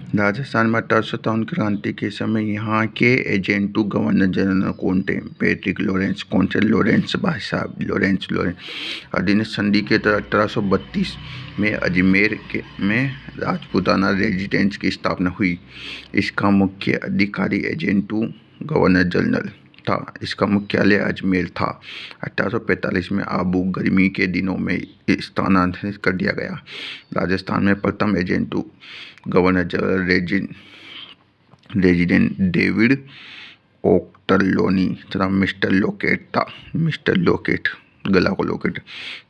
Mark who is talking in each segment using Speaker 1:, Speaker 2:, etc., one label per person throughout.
Speaker 1: राजस्थान में 1857 क्रांति के समय यहाँ के एजेंटू गवर्नर जनरल कौन थे? Patrick Lawrence. कौन से लॉरेंस भाई साहब? लॉरेंस। अधीन संधि के तहत 1832 में अजमेर में राजपूताना रेजिडेंस की स्थापना हुई। इसका मुख्य अधिकारी एजेंटू गवर्नर जनरल था। इसका मुख्यालय अजमेर था। 1845 में आबू गर्मी के दिनों में स्थानांतरित कर दिया गया। राजस्थान में प्रथम एजेंटू गवर्नर जनरल रेजिडेंट डेविड ओक्टरलोनी तथा मिस्टर लोकेट था। मिस्टर लोकेट, गला को लोकेट।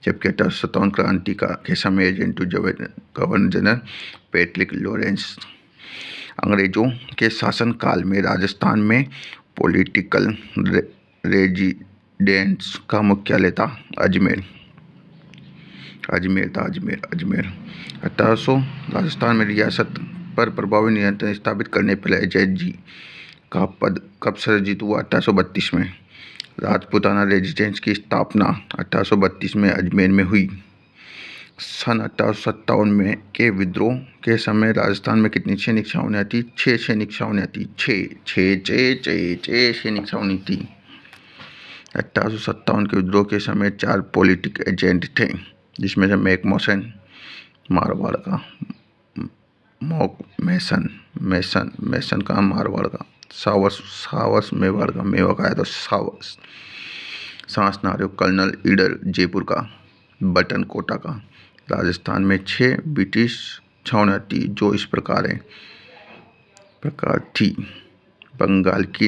Speaker 1: जबकि 1857 क्रांति के समय एजेंटू गवर्नर जनरल पैट्रिक लॉरेंस। अंग्रेजों के शासनकाल में राजस्थान में पॉलिटिकल रेजिडेंस का मुख्यालय था अजमेर। 1800 राजस्थान में रियासत पर प्रभावी नियंत्रण स्थापित करने पहले जज का पद कब सृजित हुआ? 1832 में। राजपूताना रेजिडेंस की स्थापना 1832 में अजमेर में हुई। सन 1857 में के विद्रोह के समय राजस्थान में कितनी सैनिक छावनियाँ थी? 6 सैनिक छावनियाँ थी। 6 सैनिक छावनी थी। 1857 के विद्रोह के समय 4 पॉलिटिकल एजेंट थे, जिसमें से मैकमोहन मारवाड़ का, मैसन का मारवाड़ का, सावस मेवाड़ का, मेवा का है तो सावस, सांस नारियो कर्नल ईडर जयपुर का, बटन कोटा का। राजस्थान में 6 ब्रिटिश छावनियाँ थी, जो इस प्रकार थी। बंगाल की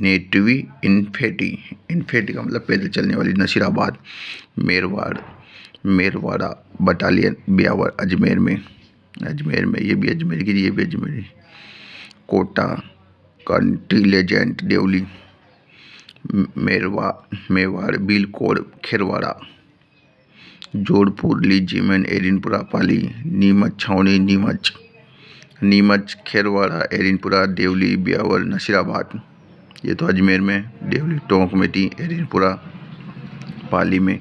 Speaker 1: नेटिवी इन्फेंट्री का मतलब पैदल चलने वाली नसीराबाद। मेरवाड़ा बटालियन ब्यावर अजमेर में, ये भी अजमेर की। कोटा कंटिलेजेंट देवली। मेवाड़ बिलकोड़ खेरवाड़ा। जोधपुर लीजीमेंट एरिनपुरा पाली। नीमच छावनी नीमच खेरवाड़ा एरिनपुरा देवली ब्यावर नसीराबाद। ये तो अजमेर में। देवली टोंक में थी, एरिनपुरा पाली में,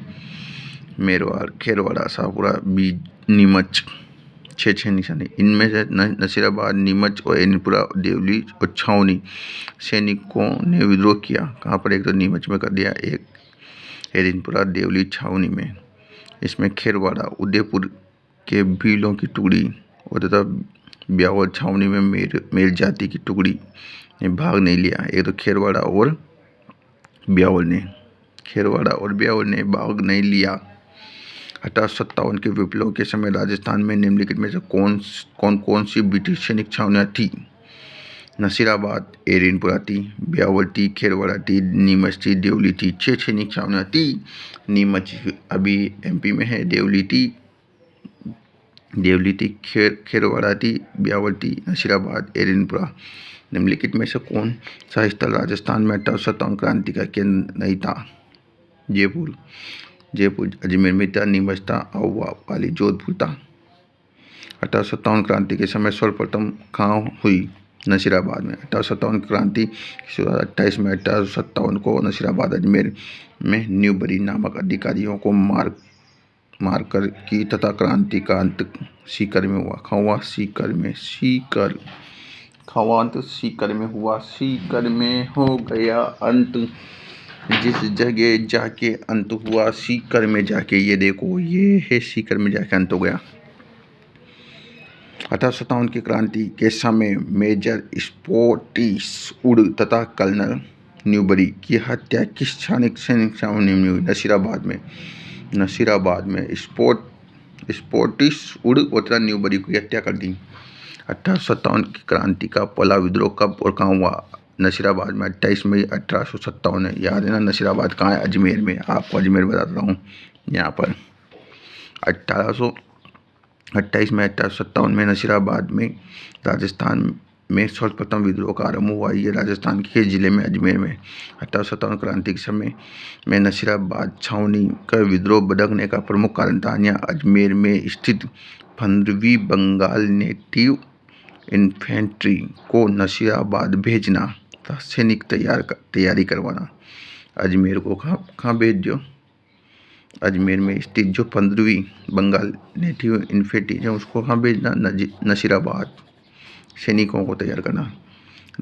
Speaker 1: मेरवाड़ खेरवाड़ा शाहपुरा नीमच। 6 निशानी। इनमें से नसीराबाद, नीमच और एरिनपुरा देवली और छावनी सैनिकों ने विद्रोह किया। कहाँ पर? एक तो नीमच में कर दिया, एक एरिनपुरा देवली छावनी में। इसमें खेरवाड़ा उदयपुर के भीलों की टुकड़ी और तथा ब्यावर छावनी में मेल जाति की टुकड़ी ने भाग नहीं लिया। एक तो खेरवाड़ा और ब्यावर ने भाग नहीं लिया। 1857 के विप्लव के समय राजस्थान में निम्नलिखित में से कौन सी ब्रिटिश सैनिक छावनियाँ थी? नसीराबाद, एरिनपुरा थी, ब्यावर थी, खेरवाड़ा थी, नीमच थी, देवली थी। 6 सैनिक छावनियाँ थी। नीमच अभी एमपी में है। देवली थी, खेरवाड़ा थी, ब्यावर थी, नसीराबाद, एरिनपुरा। निम्नलिखित में से कौन सा स्थल राजस्थान में 1857 क्रांति का केंद्र नहीं था? जयपुर अजमेर में था, नीमच था, आहुआ पाली जोधपुर था। 1857 क्रांति के समय सर्वप्रथम कहाँ हुई? नसीराबाद में। 1857 क्रांति की शुरुआत 28 मई 1857 को नसीराबाद अजमेर में न्यूबरी नामक अधिकारियों को मारकर की तथा क्रांति का अंत सीकर में हुआ। सीकर में हुआ। सीकर में हो गया अंत, जिस जगह जाके अंत हुआ सीकर में जाके। ये देखो, ये है सीकर में जाके अंत हो गया। 1857 की क्रांति के समय मेजर स्कॉटिशवुड तथा कर्नल न्यूबरी की हत्या किस सैनिक छावनी में हुई? नसीराबाद में स्कॉटिशवुड तथा न्यूबरी की हत्या कर दी। 1857 की क्रांति का पहला विद्रोह कब और कहाँ हुआ? नसीराबाद में 28 मई 1857 है। याद है ना? नसीराबाद कहाँ है? अजमेर में। आपको अजमेर बताता हूँ। यहाँ पर 28 मई 1857 में नसीराबाद में राजस्थान में सर्वप्रथम विद्रोह का आरंभ हुआ। ये राजस्थान के जिले में अजमेर में। 1857 क्रांति के समय में नसीराबाद छावनी का विद्रोह भड़कने का प्रमुख कारण था। यहाँ अजमेर में स्थित 15वीं बंगाल नेटिव इन्फेंट्री को नसीराबाद भेजना था, सैनिक तैयारी करवाना। अजमेर को कहाँ भेज दो? अजमेर में स्थित जो 15वीं बंगाल नेटिव इन्फेंट्री है उसको कहाँ भेजना, नसीराबाद। सैनिकों को तैयार करना।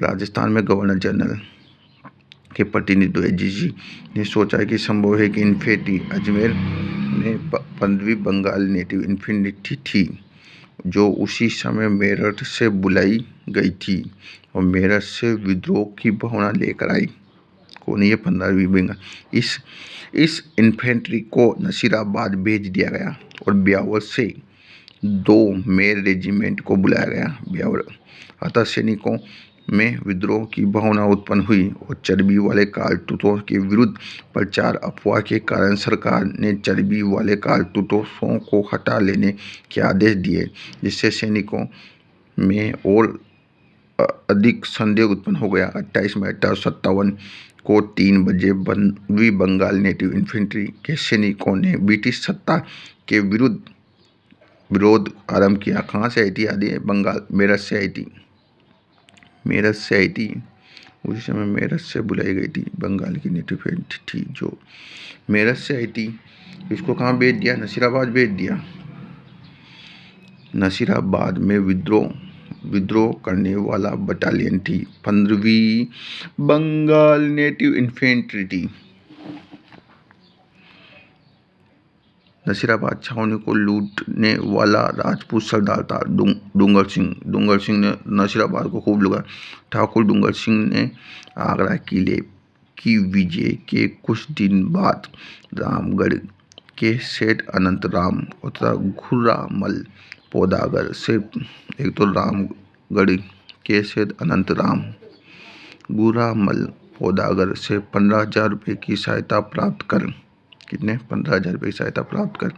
Speaker 1: राजस्थान में गवर्नर जनरल के प्रतिनिधि जी ने सोचा कि संभव है कि इन्फेंट्री अजमेर में 15वीं बंगाल नेटिव इन्फेंट्री थी जो उसी समय मेरठ से बुलाई गई थी और मेरठ से विद्रोह की भावना लेकर आई। कौन है ये 15वीं बंगाल। इस इन्फेंट्री को नसीराबाद भेज दिया गया और ब्यावर से 2 मेर रेजिमेंट को बुलाया गया। ब्यावर अतः सैनिकों में विद्रोह की भावना उत्पन्न हुई और चर्बी वाले कारतूसों के विरुद्ध प्रचार अफवाह के कारण सरकार ने चर्बी वाले कारतूसों को हटा लेने के आदेश दिए, जिससे सैनिकों में और अधिक संदेह उत्पन्न हो गया। 28 मई 1857 को 3 बजे 15वीं बंगाल नेटिव इन्फेंट्री के सैनिकों ने ब्रिटिश सत्ता के विरोध आरंभ किया। कहाँ से आई थी आदि? बंगाल, मेरठ से आई थी। मेरठ से आई थी, उसी समय मेरठ से बुलाई गई थी बंगाल की नेटिव इन्फेंट्री थी जो मेरठ से आई थी। इसको कहाँ भेज दिया? नसीराबाद भेज दिया। नसीराबाद में विद्रोह करने वाला बटालियन थी 15वीं बंगाल नेटिव इन्फेंट्री थी। नसीराबाद छावनी को लूटने वाला राजपूत सरदार था डूंगर सिंह ने नसीराबाद को खूब लूटा। ठाकुर डूंगर सिंह ने आगरा किले की विजय के कुछ दिन बाद रामगढ़ के सेठ अनंतराम तथा घुर्रामल पौदागर से रामगढ़ के सेठ अनंतराम घुर्रामल पौदागर से 15,000 रुपये की सहायता प्राप्त कर 15,000 रुपये की सहायता प्राप्त कर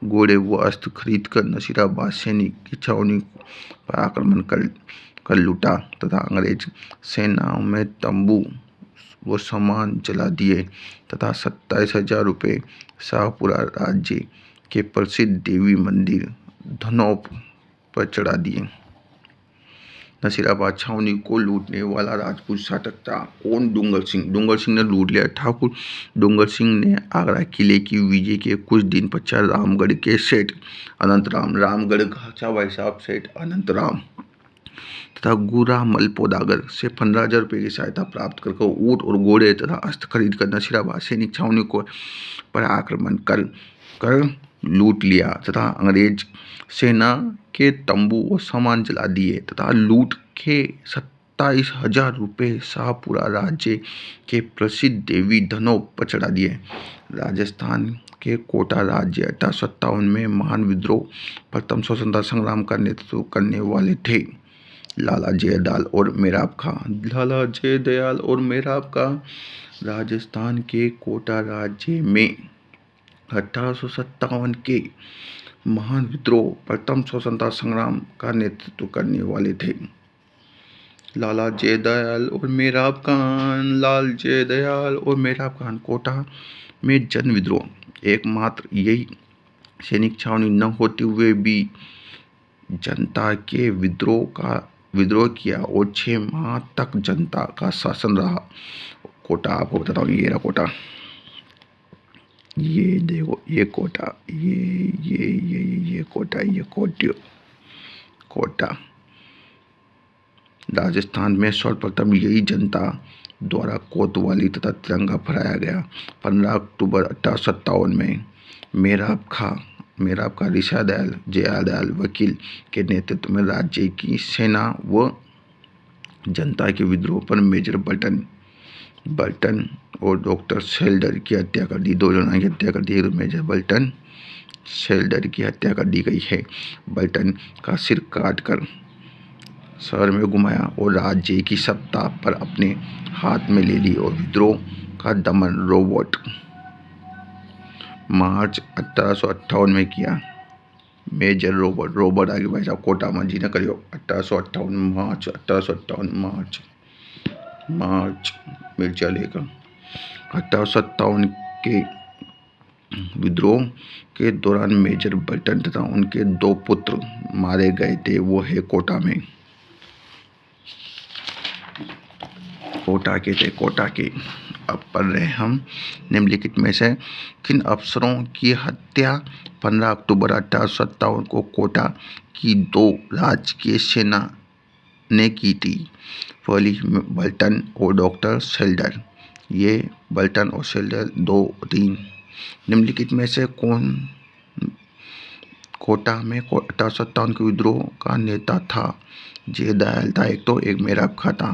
Speaker 1: घोड़े व अस्त्र खरीद कर नसीराबाद सैनिक की छावनी पर आक्रमण कर लूटा तथा अंग्रेज सेनाओं में तंबू व सामान जला दिए तथा 27,000 रुपये शाहपुरा राज्य के प्रसिद्ध देवी मंदिर धनौप पर चढ़ा दिए। नसीराबाद छावनी को लूटने वाला राजपूत शासक था कौन? डूंगर सिंह ने लूट लिया। ठाकुर डूंगर सिंह ने आगरा किले की विजय के कुछ दिन पश्चात रामगढ़ के सेठ अनंतराम, रामगढ़ का भाई साहब सेठ अनंतराम तथा घुर्रामल पौदागर से 15,000 रुपये की सहायता प्राप्त कर ऊंट और घोड़े तथा अस्त्र खरीद कर नसीराबाद सैनिक छावनी को पर आक्रमण कर लूट लिया तथा अंग्रेज सेना के तंबू और सामान जला दिए तथा लूट के 27,000 रुपये शाहपुरा राज्य के प्रसिद्ध देवी धनौप पर चढ़ा दिए। राजस्थान के कोटा राज्य 1857 में महान विद्रोह प्रथम स्वतंत्रता संग्राम का नेतृत्व करने वाले थे लाला जयदयाल और मेराब खां। राजस्थान के कोटा राज्य में 1857 के महान विद्रोह प्रथम स्वतंत्रता संग्राम का नेतृत्व करने वाले थे लाल जयदयाल और मेराब खान। कोटा में जन विद्रोह एकमात्र यही सैनिक छावनी न होते हुए भी जनता के विद्रोह किया और 6 माह तक जनता का शासन रहा। कोटा आपको बताता हूँ, ये रहा कोटा, ये देखो ये कोटा, ये कोटा, ये कोटा। राजस्थान में सर्वप्रथम यही जनता द्वारा कोतवाली तथा तिरंगा फहराया गया। 15 अक्टूबर 1857 में मेराब का जयदयाल वकील के नेतृत्व में राज्य की सेना व जनता के विद्रोह पर मेजर बल्टन और डॉक्टर शेल्डर की हत्या कर दी। 2 जनों की हत्या कर दी। मेजर बल्टन शेल्डर की हत्या कर दी गई है। बल्टन का सिर काटकर शहर में घुमाया और राज्य की सत्ता पर अपने हाथ में ले ली और विद्रोह का दमन मार्च 1858 में किया। मेजर रॉबर्ट आगे भाई साहब कोटा मंजी न करियो। 1858 मार्च मिर्चा लेकर 1857 के विद्रोह के दौरान मेजर बल्टन तथा उनके 2 पुत्र मारे गए थे। वो है कोटा में। कोटा के अब पढ़ रहे हैं हम। निम्नलिखित में से किन अफसरों की हत्या 15 अक्टूबर 1857 को कोटा की 2 राजकीय सेना ने की थी? पहली बल्टन और डॉक्टर सेल्डर। ये बल्टन और सेल्डर 2 3। निम्नलिखित में से कौन कोटा में 1857 के विद्रोह का नेता था? जे दयाल था एक मेरा खाता।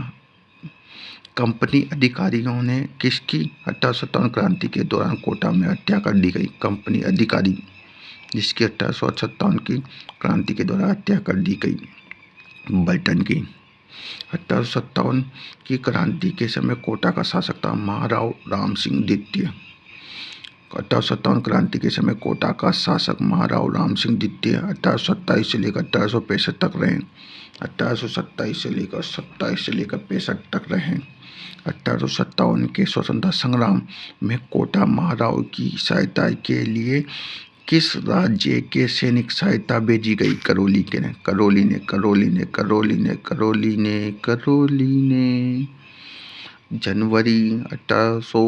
Speaker 1: कंपनी अधिकारियों ने किसकी 1857 क्रांति के दौरान कोटा में हत्या कर दी गई? कंपनी अधिकारी जिसकी 1857 की क्रांति के दौरान हत्या कर दी गई, बल्टन की। 1857 की क्रांति के समय कोटा का शासक था महाराव राम सिंह द्वितीय। 1857 क्रांति के समय कोटा का शासक महाराव राम सिंह द्वितीय 1827 से लेकर 1865 तक रहे। 1827 से लेकर 65 तक रहे। 1857 के स्वतंत्रता संग्राम में कोटा महाराव की सहायता के लिए किस राज्य के सैनिक सहायता भेजी गई? करौली ने जनवरी 1800